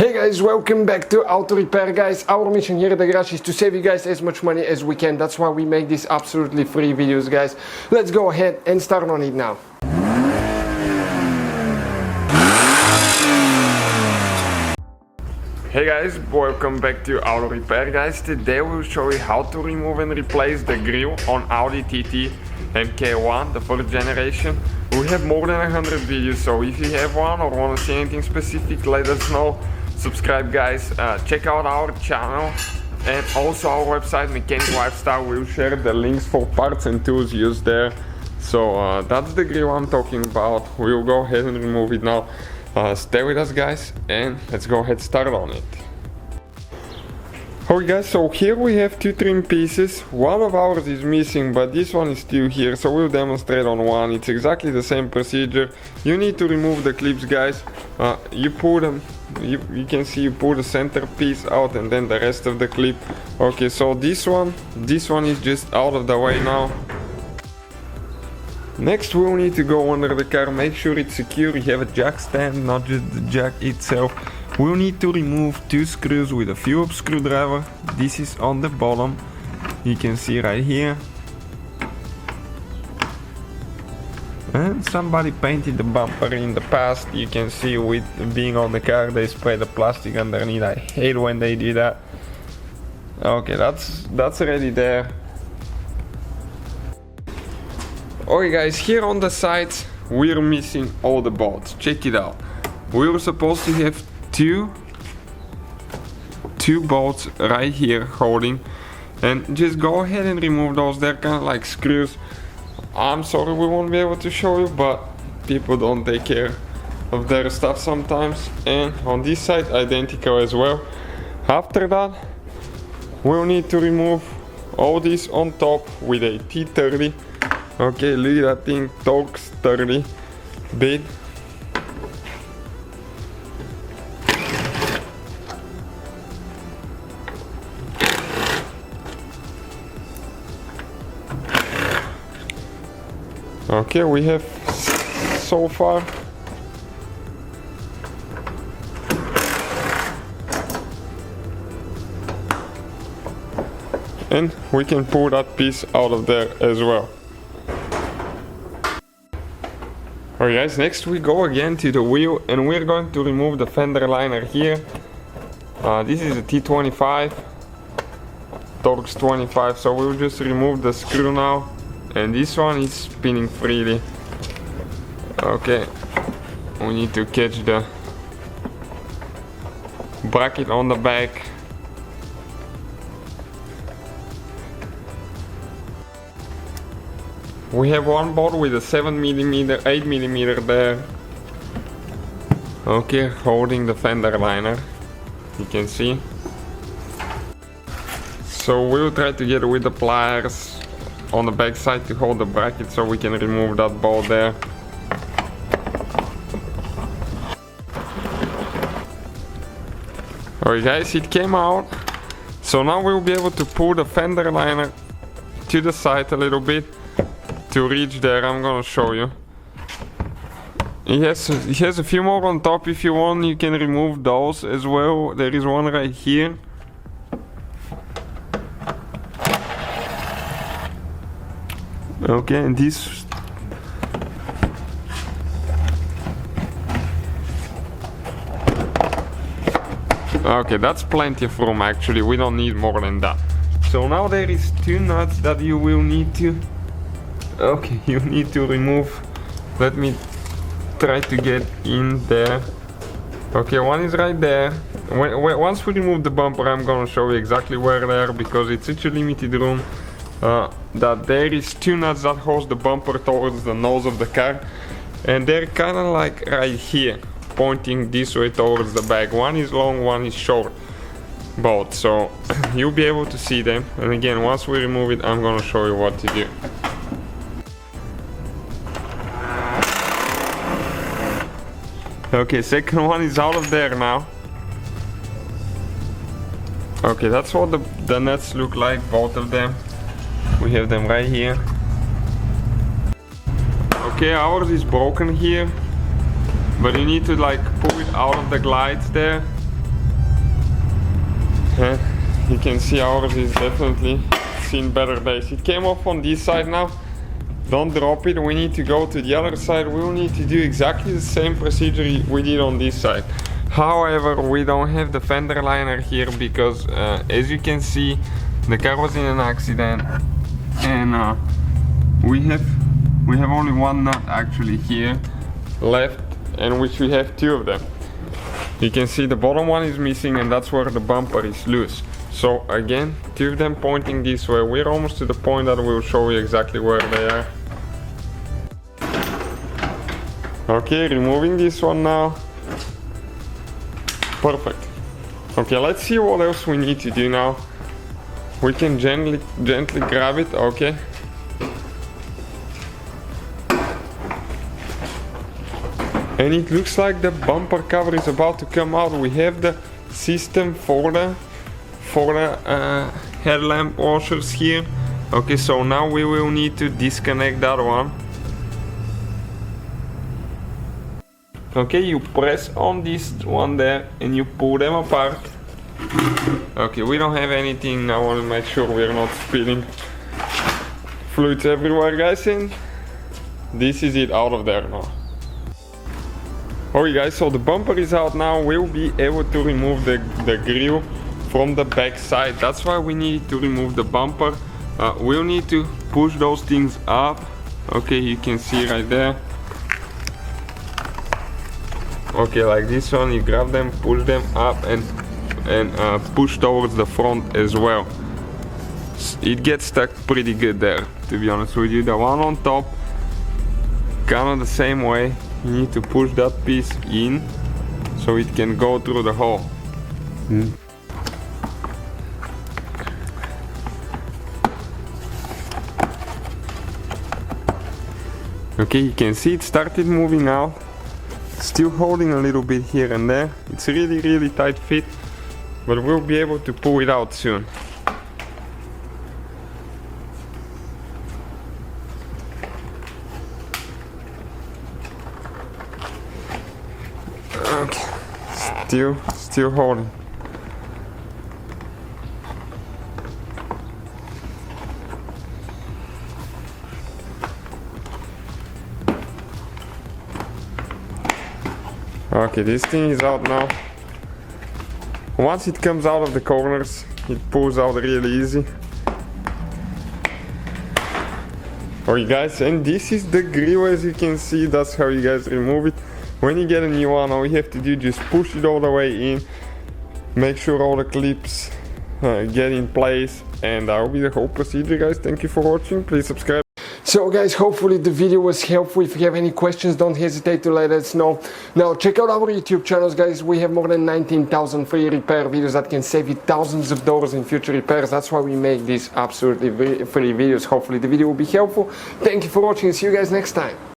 Hey guys, welcome back to Auto Repair, guys. Our mission here at the garage is to save you guys as much money as we can. That's why we make these absolutely free videos, guys. Let's go ahead and start on it now. Hey guys, welcome back to Auto Repair, guys. Today we'll show you how to remove and replace the grille on Audi TT MK1, the 4th generation. We have more than 100 videos, so if you have one or want to see anything specific, let us know. Subscribe, guys. Check out our channel and also our website Mechanic Lifestyle. We'll share the links for parts and tools used there. So that's the grille I'm talking about. We'll go ahead and remove it now. Stay with us, guys, and let's go ahead and start on it. Okay guys, so here we have two trim pieces. One of ours is missing, but this one is still here, so we'll demonstrate on one. It's exactly the same procedure. You need to remove the clips, guys. You pull them, you can see you pull the center piece out and then the rest of the clip. Okay, so this one is just out of the way now. Next we'll need to go under the car, make sure it's secure. You have a jack stand, not just the jack itself. We'll need to remove two screws with a Phillips screwdriver. This is on the bottom, you can see right here. And somebody painted the bumper in the past. You can see with being on the car they spray the plastic underneath. I hate when they do that. Okay, that's already there. Okay guys, here on the sides we're missing all the bolts. Check it out. We were supposed to have two bolts right here holding, and just go ahead and remove those. They're kind of like screws. I'm sorry we won't be able to show you, but people don't take care of their stuff sometimes. And on this side identical as well. After that we'll need to remove all this on top with a T30. Okay, look at that thing, talks 30 bit. Okay, we have so far. And we can pull that piece out of there as well. Alright guys, next we go again to the wheel and we're going to remove the fender liner here. This is a T25, Torx 25, so we'll just remove the screw now. And this one is spinning freely. Okay, we need to catch the bracket on the back. We have one bolt with a 7mm, 8mm there. Okay, holding the fender liner, you can see. So we'll try to get with the pliers on the back side to hold the bracket so we can remove that bolt there. Alright guys, it came out. So now we'll be able to pull the fender liner to the side a little bit. To reach there, I'm gonna show you. It has a few more on top. If you want, you can remove those as well. There is one right here. Okay, and this. Okay, that's plenty of room actually. We don't need more than that. So now there is two nuts that you will need to. Okay, you need to remove. Let me try to get in there. Okay, one is right there. Once we remove the bumper, I'm gonna show you exactly where they are because it's such a limited room. That there is two nuts that hold the bumper towards the nose of the car, and they're kind of like right here, pointing this way towards the back. One is long, one is short, both. So you'll be able to see them. And again, once we remove it, I'm gonna show you what to do. Okay, second one is out of there now. Okay, that's what the nuts look like, both of them. We have them right here. Okay, ours is broken here, but you need to like pull it out of the glides there. You can see ours is definitely seen better days. It came off on this side now. Don't drop it, we need to go to the other side. We'll need to do exactly the same procedure we did on this side. However, we don't have the fender liner here because as you can see, the car was in an accident and we have only one nut actually here left, and which we have two of them. You can see the bottom one is missing and that's where the bumper is loose. So again, two of them pointing this way. We're almost to the point that we'll show you exactly where they are. Okay, removing this one now. Perfect. Okay, let's see what else we need to do now. We can gently grab it, okay. And it looks like the bumper cover is about to come out. We have the system for the headlamp washers here. Okay, so now we will need to disconnect that one. Okay, you press on this one there and you pull them apart. Okay, we don't have anything. I want to make sure we're not spilling fluids everywhere, guys, and this is it out of there now. Alright guys, so the bumper is out now. We'll be able to remove the grille from the back side. That's why we need to remove the bumper. We'll need to push those things up. Okay, you can see right there. Okay, like this one, you grab them, push them up and push towards the front as well. It gets stuck pretty good there, to be honest with you. The one on top, kind of the same way. You need to push that piece in so it can go through the hole. Okay, you can see it started moving out. Still holding a little bit here and there. It's a really tight fit, but we'll be able to pull it out soon. Okay, still holding. Okay, this thing is out now. Once it comes out of the corners, it pulls out really easy. Alright guys, and this is the grille, as you can see. That's how you guys remove it. When you get a new one, all you have to do is just push it all the way in. Make sure all the clips get in place, and that will be the whole procedure, guys. Thank you for watching. Please subscribe. So guys, hopefully the video was helpful. If you have any questions, don't hesitate to let us know. Now check out our YouTube channels, guys. We have more than 19,000 free repair videos that can save you thousands of dollars in future repairs. That's why we make these absolutely free videos. Hopefully the video will be helpful. Thank you for watching. See you guys next time.